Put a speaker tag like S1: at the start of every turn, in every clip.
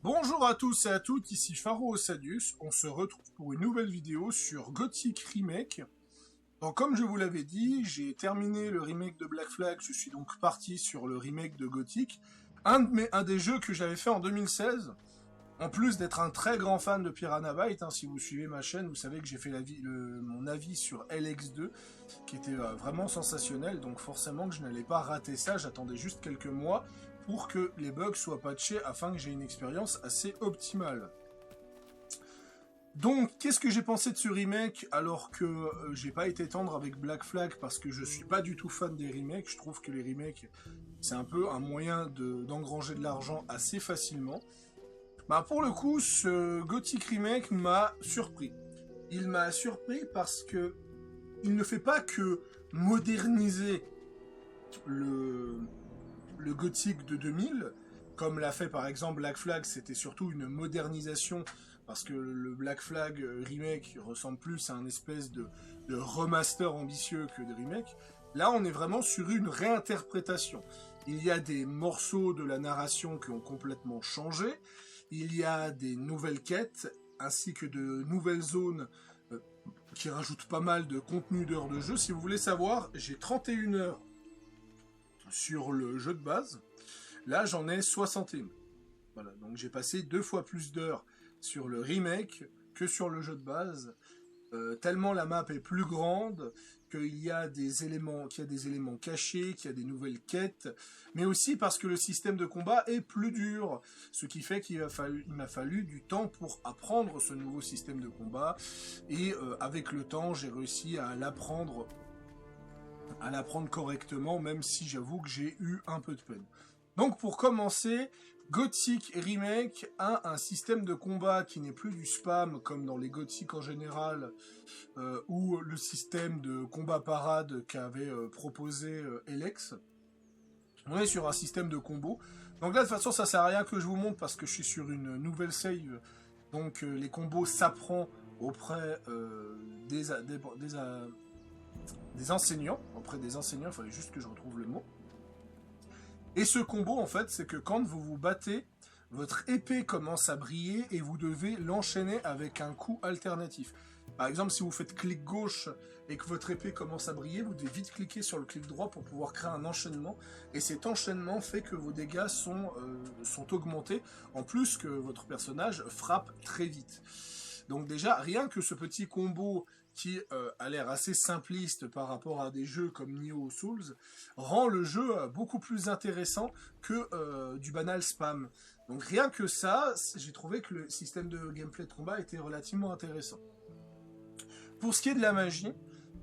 S1: Bonjour à tous et à toutes, ici Pharo Sadius, on se retrouve pour une nouvelle vidéo sur Gothic Remake. Donc comme je vous l'avais dit, j'ai terminé le remake de Black Flag, je suis donc parti sur le remake de Gothic, un des jeux que j'avais fait en 2016. En plus d'être un très grand fan de Piranha Bytes, si vous suivez ma chaîne, vous savez que j'ai fait mon avis sur LX2, qui était vraiment sensationnel, donc forcément que je n'allais pas rater ça, j'attendais juste quelques mois pour que les bugs soient patchés afin que j'ai une expérience assez optimale. Donc, qu'est-ce que j'ai pensé de ce remake alors que j'ai pas été tendre avec Black Flag parce que je suis pas du tout fan des remakes. Je trouve que les remakes, c'est un peu un moyen d'engranger de l'argent assez facilement. Bah pour le coup, ce Gothic Remake m'a surpris. Il m'a surpris parce que il ne fait pas que moderniser le, le Gothic de 2000, comme l'a fait par exemple Black Flag, c'était surtout une modernisation, parce que le Black Flag remake ressemble plus à un espèce de remaster ambitieux que de remake. Là, on est vraiment sur une réinterprétation. Il y a des morceaux de la narration qui ont complètement changé, il y a des nouvelles quêtes, ainsi que de nouvelles zones qui rajoutent pas mal de contenu d'heures de jeu. Si vous voulez savoir, j'ai 31 heures sur le jeu de base. Là, j'en ai 61. Voilà, donc j'ai passé 2 fois plus d'heures sur le remake que sur le jeu de base. Tellement la map est plus grande qu'il y a des éléments cachés, qu'il y a des nouvelles quêtes, mais aussi parce que le système de combat est plus dur, ce qui fait qu'il m'a fallu du temps pour apprendre ce nouveau système de combat, et avec le temps j'ai réussi à l'apprendre correctement, même si j'avoue que j'ai eu un peu de peine. Donc pour commencer, Gothic Remake a un système de combat qui n'est plus du spam comme dans les Gothic en général, ou le système de combat parade qu'avait proposé Elex. On est sur un système de combo. Donc là de toute façon ça sert à rien que je vous montre parce que je suis sur une nouvelle save. Donc les combos s'apprend auprès des enseignants. Auprès des enseignants, il fallait juste que je retrouve le mot. Et ce combo, en fait, c'est que quand vous vous battez, votre épée commence à briller et vous devez l'enchaîner avec un coup alternatif. Par exemple, si vous faites clic gauche et que votre épée commence à briller, vous devez vite cliquer sur le clic droit pour pouvoir créer un enchaînement. Et cet enchaînement fait que vos dégâts sont augmentés, en plus que votre personnage frappe très vite. Donc déjà, rien que ce petit combo qui a l'air assez simpliste par rapport à des jeux comme Nioh ou Souls, rend le jeu beaucoup plus intéressant que du banal spam. Donc rien que ça, j'ai trouvé que le système de gameplay de combat était relativement intéressant. Pour ce qui est de la magie,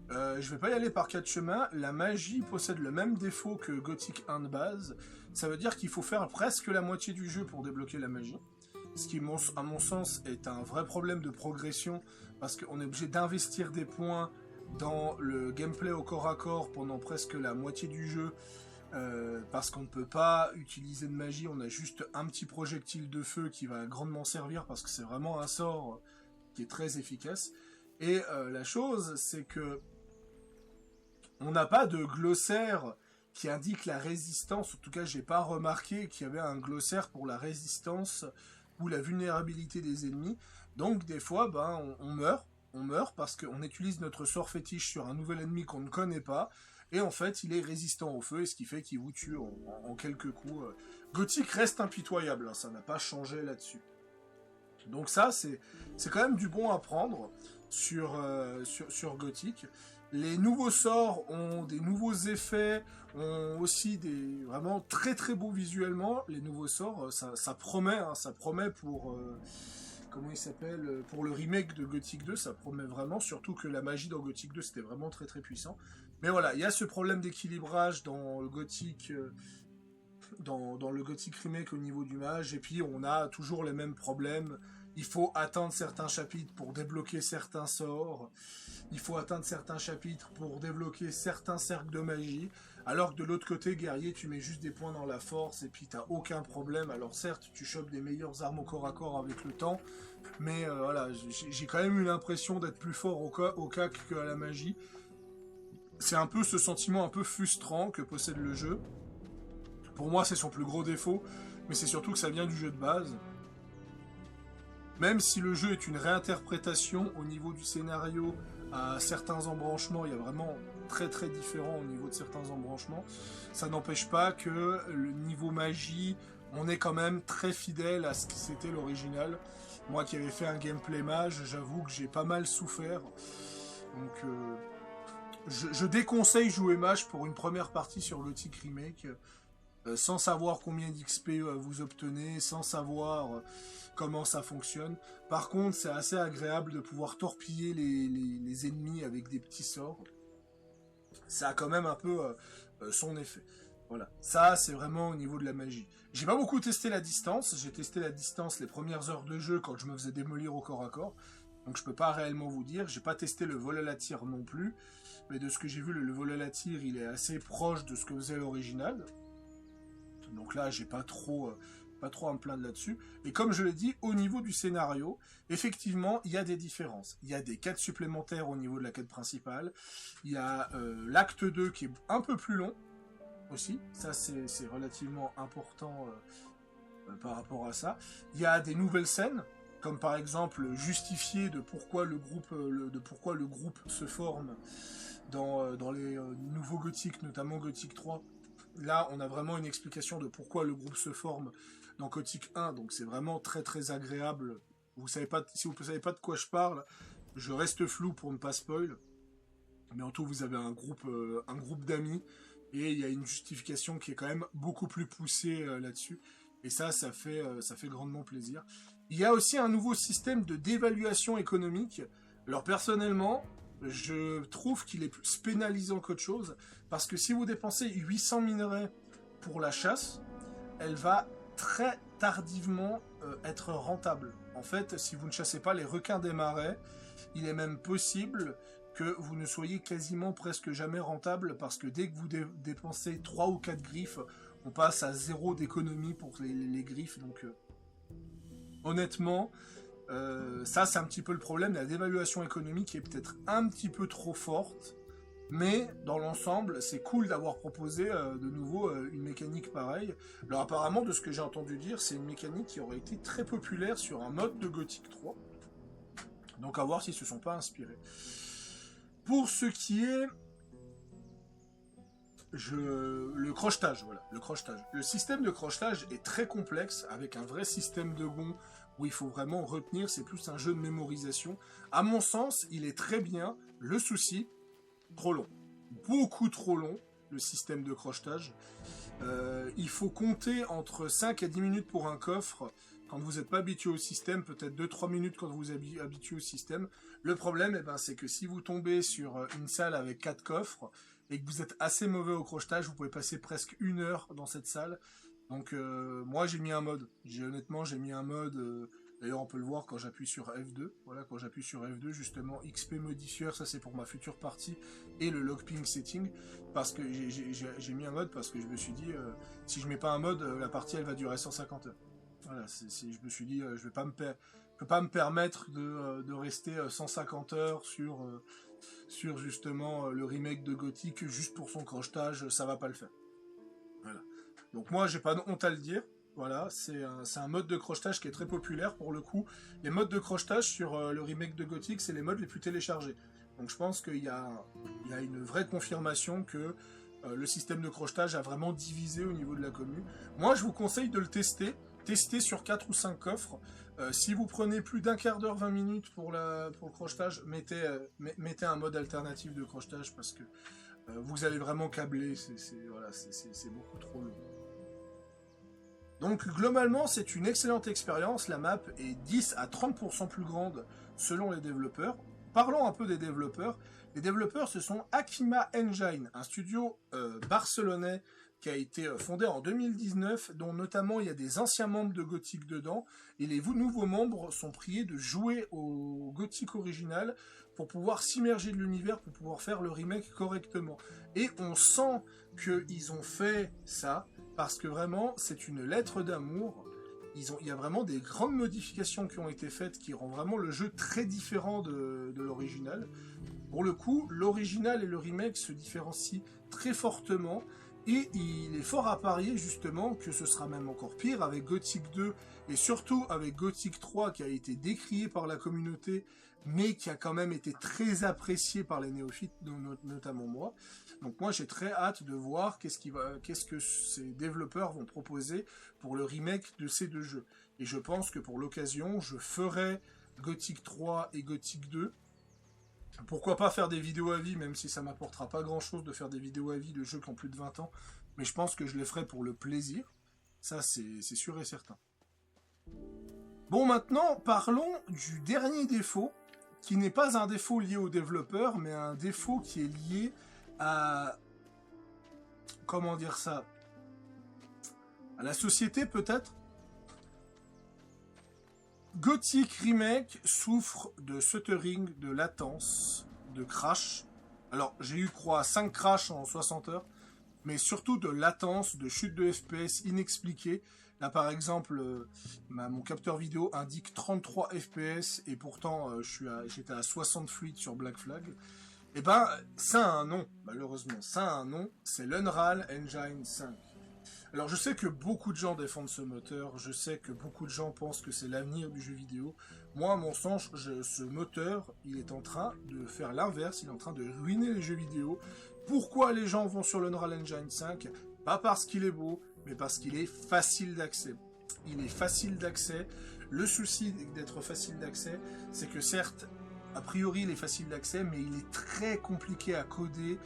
S1: je vais pas y aller par 4 chemins. La magie possède le même défaut que Gothic 1 de base. Ça veut dire qu'il faut faire presque la moitié du jeu pour débloquer la magie. Ce qui, à mon sens, est un vrai problème de progression, parce qu'on est obligé d'investir des points dans le gameplay au corps à corps pendant presque la moitié du jeu, parce qu'on ne peut pas utiliser de magie, on a juste un petit projectile de feu qui va grandement servir, parce que c'est vraiment un sort qui est très efficace. Et la chose, c'est que on n'a pas de glossaire qui indique la résistance, en tout cas j'ai pas remarqué qu'il y avait un glossaire pour la résistance ou la vulnérabilité des ennemis. Donc des fois, on meurt parce qu'on utilise notre sort fétiche sur un nouvel ennemi qu'on ne connaît pas, et en fait il est résistant au feu, et ce qui fait qu'il vous tue en quelques coups. Gothic reste impitoyable, ça n'a pas changé là-dessus. Donc ça, c'est quand même du bon à prendre sur Gothic. Les nouveaux sorts ont des nouveaux effets, ont aussi des vraiment très très beaux visuellement. Les nouveaux sorts, ça promet, ça promet pour comment il s'appelle, pour le remake de Gothic 2, ça promet vraiment. Surtout que la magie dans Gothic 2 c'était vraiment très très puissant. Mais voilà, il y a ce problème d'équilibrage dans le Gothic. Dans le Gothic Remake au niveau du mage, et puis on a toujours les mêmes problèmes. Il faut atteindre certains chapitres pour débloquer certains sorts, il faut atteindre certains chapitres pour débloquer certains cercles de magie, alors que de l'autre côté, guerrier, tu mets juste des points dans la force et puis t'as aucun problème. Alors certes, tu chopes des meilleures armes au corps à corps avec le temps, mais voilà, j'ai quand même eu l'impression d'être plus fort au cac qu'à la magie. C'est un peu ce sentiment un peu frustrant que possède le jeu. Pour moi, c'est son plus gros défaut, mais c'est surtout que ça vient du jeu de base. même si le jeu est une réinterprétation au niveau du scénario, à certains embranchements, il y a vraiment très très différent au niveau de certains embranchements, ça n'empêche pas que le niveau magie, on est quand même très fidèle à ce qui c'était l'original. Moi qui avais fait un gameplay mage, j'avoue que j'ai pas mal souffert. Donc je déconseille jouer mage pour une première partie sur Gothic Remake, sans savoir combien d'XP vous obtenez, sans savoir comment ça fonctionne. Par contre, c'est assez agréable de pouvoir torpiller les ennemis avec des petits sorts. Ça a quand même un peu son effet. Voilà, ça c'est vraiment au niveau de la magie. J'ai pas beaucoup testé la distance, j'ai testé la distance les premières heures de jeu quand je me faisais démolir au corps à corps. Donc je peux pas réellement vous dire, j'ai pas testé le vol à la tire non plus. Mais de ce que j'ai vu, le vol à la tire, il est assez proche de ce que faisait l'original. Donc là, j'ai pas trop à me plaindre là-dessus. Et comme je l'ai dit, au niveau du scénario, effectivement, il y a des différences. Il y a des quêtes supplémentaires au niveau de la quête principale. Il y a l'acte 2 qui est un peu plus long aussi. Ça, c'est relativement important par rapport à ça. Il y a des nouvelles scènes, comme par exemple justifier de pourquoi le groupe se forme dans les nouveaux Gothic, notamment Gothic 3. Là, on a vraiment une explication de pourquoi le groupe se forme dans Gothic 1, donc c'est vraiment très très agréable. Vous savez pas, si vous ne savez pas de quoi je parle, je reste flou pour ne pas spoil. Mais en tout, vous avez un groupe d'amis, et il y a une justification qui est quand même beaucoup plus poussée là-dessus. Et ça fait grandement plaisir. Il y a aussi un nouveau système de dévaluation économique. Alors personnellement, je trouve qu'il est plus pénalisant qu'autre chose, parce que si vous dépensez 800 minerais pour la chasse, elle va très tardivement être rentable. En fait, si vous ne chassez pas les requins des marais, il est même possible que vous ne soyez quasiment presque jamais rentable, parce que dès que vous dépensez 3 ou 4 griffes, on passe à 0 d'économie pour les griffes. Donc honnêtement, ça c'est un petit peu le problème. La dévaluation économique est peut-être un petit peu trop forte, mais dans l'ensemble c'est cool d'avoir proposé de nouveau une mécanique pareille. Alors apparemment, de ce que j'ai entendu dire, c'est une mécanique qui aurait été très populaire sur un mode de Gothic 3, donc à voir s'ils se sont pas inspirés. Pour ce qui est le crochetage, voilà, le crochetage. Le système de crochetage est très complexe, avec un vrai système de gonds où il faut vraiment retenir, c'est plus un jeu de mémorisation. À mon sens, il est très bien. Le souci, trop long. Beaucoup trop long, le système de crochetage. Il faut compter entre 5 et 10 minutes pour un coffre. Quand vous n'êtes pas habitué au système, peut-être 2-3 minutes quand vous êtes habitué au système. Le problème, c'est que si vous tombez sur une salle avec 4 coffres, et que vous êtes assez mauvais au crochetage, vous pouvez passer presque 1 heure dans cette salle. Donc moi j'ai mis un mode. Honnêtement j'ai mis un mode. D'ailleurs on peut le voir quand j'appuie sur F2. Voilà, quand j'appuie sur F2 justement, XP modifier, ça c'est pour ma future partie, et le lockping setting. Parce que j'ai mis un mode parce que je me suis dit si je mets pas un mode, la partie elle va durer 150 heures. Voilà, je me suis dit je peux pas me permettre de rester 150 heures sur justement le remake de Gothic juste pour son crochetage, ça va pas le faire. Voilà. Donc moi j'ai pas de honte à le dire. Voilà, c'est un mode de crochetage qui est très populaire pour le coup. Les modes de crochetage sur le remake de Gothic, c'est les modes les plus téléchargés. Donc je pense qu'il y a une vraie confirmation que le système de crochetage a vraiment divisé au niveau de la commune. Moi je vous conseille de le tester. Tester sur 4 ou 5 coffres. Si vous prenez plus d'un quart d'heure, 20 minutes pour le crochetage, mettez un mode alternatif de crochetage, parce que vous allez vraiment câbler, c'est beaucoup trop long. Donc globalement c'est une excellente expérience, la map est 10 à 30% plus grande selon les développeurs. Parlons un peu des développeurs. Les développeurs, ce sont Akima Engine, un studio barcelonais qui a été fondé en 2019, dont notamment il y a des anciens membres de Gothic dedans, et les nouveaux membres sont priés de jouer au Gothic original pour pouvoir s'immerger de l'univers, pour pouvoir faire le remake correctement. Et on sent qu'ils ont fait ça, parce que vraiment, c'est une lettre d'amour. Il y a vraiment des grandes modifications qui ont été faites, qui rendent vraiment le jeu très différent de l'original. Pour le coup, l'original et le remake se différencient très fortement, Et il est fort à parier justement que ce sera même encore pire avec Gothic 2 et surtout avec Gothic 3 qui a été décrié par la communauté mais qui a quand même été très apprécié par les néophytes, notamment moi. Donc moi j'ai très hâte de voir qu'est-ce que ces développeurs vont proposer pour le remake de ces deux jeux. Et je pense que pour l'occasion je ferai Gothic 3 et Gothic 2. Pourquoi pas faire des vidéos à vie, même si ça m'apportera pas grand chose de faire des vidéos à vie de jeux qui ont plus de 20 ans, mais je pense que je les ferai pour le plaisir, ça c'est sûr et certain. Bon, maintenant parlons du dernier défaut, qui n'est pas un défaut lié au développeur, mais un défaut qui est lié à... comment dire ça? À la société peut-être. Gothic Remake souffre de stuttering, de latence, de crash. Alors, j'ai eu 5 crashs en 60 heures, mais surtout de latence, de chute de FPS inexpliquée. Là, par exemple, mon capteur vidéo indique 33 FPS, et pourtant, j'étais à 60 fluides sur Black Flag. Et ben, ça a un nom, malheureusement. Ça a un nom, c'est l'Unreal Engine 5. Alors je sais que beaucoup de gens défendent ce moteur, je sais que beaucoup de gens pensent que c'est l'avenir du jeu vidéo. Moi, à mon sens, ce moteur, il est en train de faire l'inverse, il est en train de ruiner les jeux vidéo. Pourquoi les gens vont sur l'Unreal Engine 5? Pas parce qu'il est beau, mais parce qu'il est facile d'accès. Il est facile d'accès. Le souci d'être facile d'accès, c'est que certes, a priori, il est facile d'accès, mais il est très compliqué à coder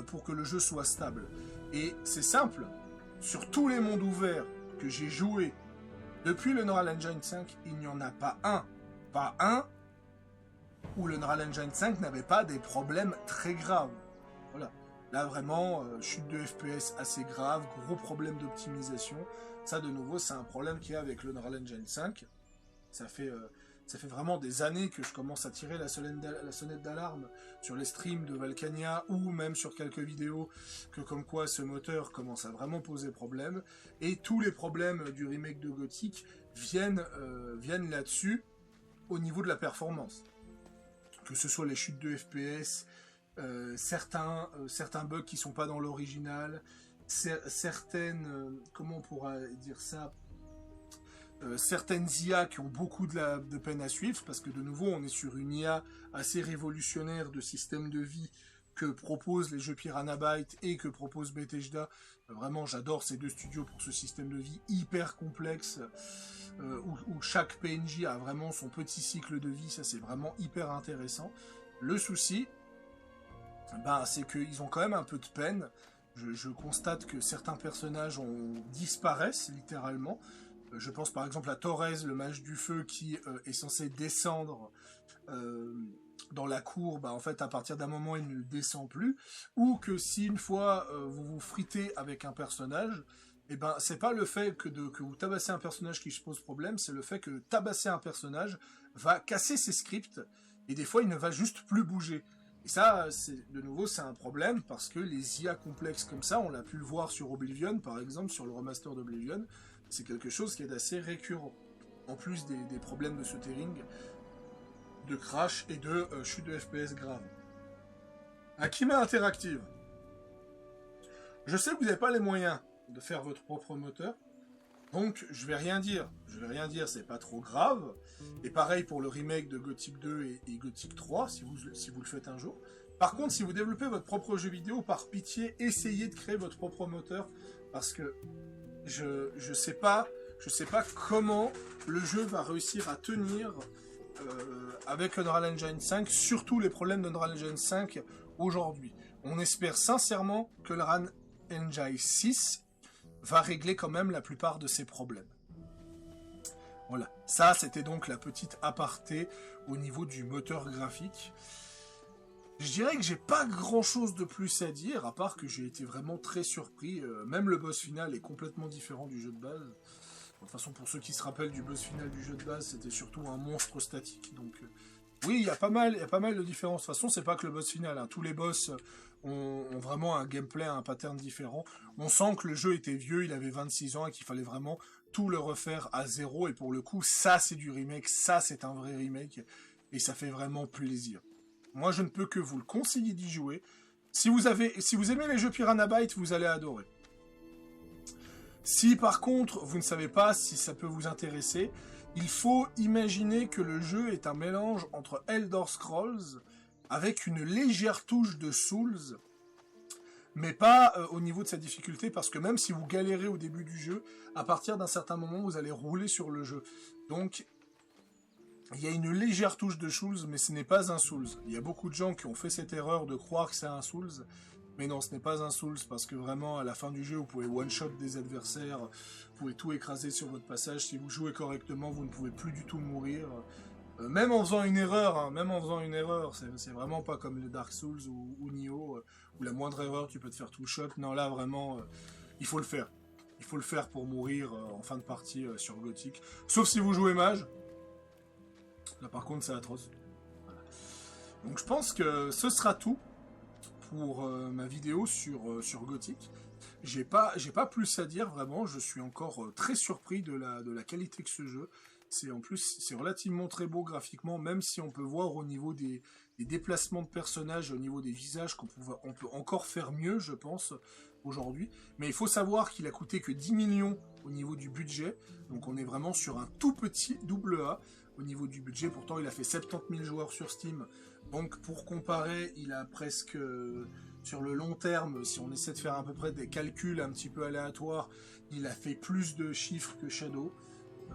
S1: pour que le jeu soit stable. Et c'est simple. Sur tous les mondes ouverts que j'ai joué depuis le Unreal Engine 5, il n'y en a pas un, où le Unreal Engine 5 n'avait pas des problèmes très graves. Voilà. Là, vraiment, chute de FPS assez grave, gros problème d'optimisation. Ça, de nouveau, c'est un problème qu'il y a avec le Unreal Engine 5. Ça fait vraiment des années que je commence à tirer la sonnette d'alarme sur les streams de Valkania ou même sur quelques vidéos que comme quoi ce moteur commence à vraiment poser problème. Et tous les problèmes du remake de Gothic viennent là-dessus au niveau de la performance. Que ce soit les chutes de FPS, certains bugs qui sont pas dans l'original, certaines, comment on pourra dire ça, certaines IA qui ont beaucoup de peine à suivre, parce que de nouveau on est sur une IA assez révolutionnaire de système de vie que proposent les jeux Piranha Bytes et que propose Bethesda. Vraiment j'adore ces deux studios pour ce système de vie hyper complexe, où chaque PNJ a vraiment son petit cycle de vie, ça c'est vraiment hyper intéressant. Le souci, c'est qu'ils ont quand même un peu de peine. Je constate que certains personnages disparaissent littéralement. Je pense par exemple à Thorez, le mage du feu, qui est censé descendre dans la cour. En fait, à partir d'un moment, il ne descend plus. Ou que si une fois vous vous fritez avec un personnage, c'est pas le fait que vous tabassez un personnage qui pose problème, c'est le fait que tabasser un personnage va casser ses scripts, et des fois, il ne va juste plus bouger. Et ça, de nouveau, c'est un problème, parce que les IA complexes comme ça, on l'a pu le voir sur Oblivion, par exemple, sur le remaster d'Oblivion, c'est quelque chose qui est assez récurrent. En plus des problèmes de stuttering, de crash et de chute de FPS grave. Akima Interactive. Je sais que vous n'avez pas les moyens de faire votre propre moteur, donc je vais rien dire. C'est pas trop grave. Et pareil pour le remake de Gothic 2 et Gothic 3, si vous le faites un jour. Par contre, si vous développez votre propre jeu vidéo, par pitié, essayez de créer votre propre moteur, parce que je sais pas comment le jeu va réussir à tenir avec Unreal Engine 5, surtout les problèmes d'Unreal Engine 5 aujourd'hui. On espère sincèrement que l'Unreal Engine 6 va régler quand même la plupart de ces problèmes. Voilà, ça c'était donc la petite aparté au niveau du moteur graphique. Je dirais que j'ai pas grand chose de plus à dire, à part que j'ai été vraiment très surpris. Même le boss final est complètement différent du jeu de base. De toute façon, pour ceux qui se rappellent du boss final du jeu de base, c'était surtout un monstre statique. Donc, oui, il y a pas mal de différences. De toute façon, c'est pas que le boss final. Tous les boss ont vraiment un gameplay, un pattern différent. On sent que le jeu était vieux, il avait 26 ans et qu'il fallait vraiment tout le refaire à zéro. Et pour le coup, ça, c'est du remake. Ça, c'est un vrai remake. Et ça fait vraiment plaisir. Moi, je ne peux que vous le conseiller d'y jouer. Si vous aimez les jeux Piranha Bytes, vous allez adorer. Si par contre, vous ne savez pas si ça peut vous intéresser, il faut imaginer que le jeu est un mélange entre Elder Scrolls avec une légère touche de Souls, mais pas au niveau de sa difficulté, parce que même si vous galérez au début du jeu, à partir d'un certain moment, vous allez rouler sur le jeu. Donc, il y a une légère touche de Souls, mais ce n'est pas un Souls. Il y a beaucoup de gens qui ont fait cette erreur de croire que c'est un Souls, mais non, ce n'est pas un Souls, parce que vraiment, à la fin du jeu, vous pouvez one-shot des adversaires, vous pouvez tout écraser sur votre passage. Si vous jouez correctement, vous ne pouvez plus du tout mourir. Même en faisant une erreur, hein, même en faisant une erreur, c'est vraiment pas comme les Dark Souls ou Nioh, où la moindre erreur, tu peux te faire tout shot. Non, là, vraiment, il faut le faire. Il faut le faire pour mourir en fin de partie sur Gothic. Sauf si vous jouez mage. Là, par contre, c'est atroce. Voilà. Donc, je pense que ce sera tout pour ma vidéo sur Gothic. J'ai pas plus à dire, vraiment. Je suis encore très surpris de la qualité que ce jeu. En plus, c'est relativement très beau graphiquement, même si on peut voir au niveau des déplacements de personnages, au niveau des visages, on peut encore faire mieux, je pense, aujourd'hui. Mais il faut savoir qu'il a coûté que 10 millions au niveau du budget. Donc on est vraiment sur un tout petit double A au niveau du budget. Pourtant, il a fait 70 000 joueurs sur Steam. Donc pour comparer, il a presque... sur le long terme, si on essaie de faire à peu près des calculs un petit peu aléatoires, il a fait plus de chiffres que Shadow.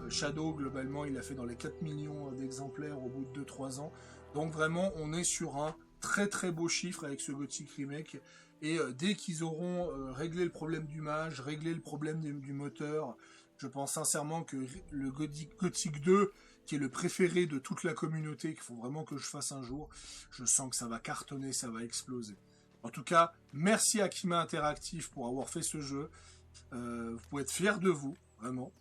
S1: Shadow, globalement, il a fait dans les 4 millions d'exemplaires au bout de 2-3 ans. Donc vraiment, on est sur un très très beau chiffre avec ce Gothic Remake. Et dès qu'ils auront réglé le problème du mage, réglé le problème du moteur, je pense sincèrement que le Gothic 2, qui est le préféré de toute la communauté, qu'il faut vraiment que je fasse un jour, je sens que ça va cartonner, ça va exploser. En tout cas, merci à Kima Interactive pour avoir fait ce jeu. Vous pouvez être fiers de vous, vraiment.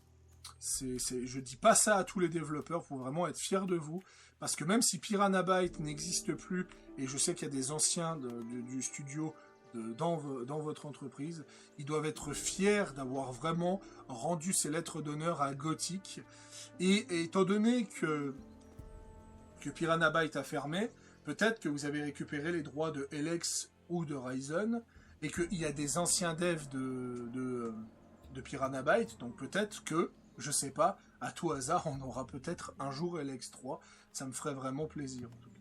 S1: Je dis pas ça à tous les développeurs, pour vraiment être fiers de vous, parce que même si Piranha Bytes n'existe plus, et je sais qu'il y a des anciens du studio dans votre entreprise, ils doivent être fiers d'avoir vraiment rendu ces lettres d'honneur à Gothic, et étant donné que Piranha Bytes a fermé, peut-être que vous avez récupéré les droits de Elex ou de Ryzen, et qu'il y a des anciens devs de Piranha Bytes, donc peut-être que, je sais pas, à tout hasard, on aura peut-être un jour LX3. Ça me ferait vraiment plaisir. En tout cas.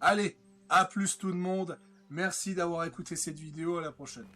S1: Allez, à plus tout le monde. Merci d'avoir écouté cette vidéo. À la prochaine.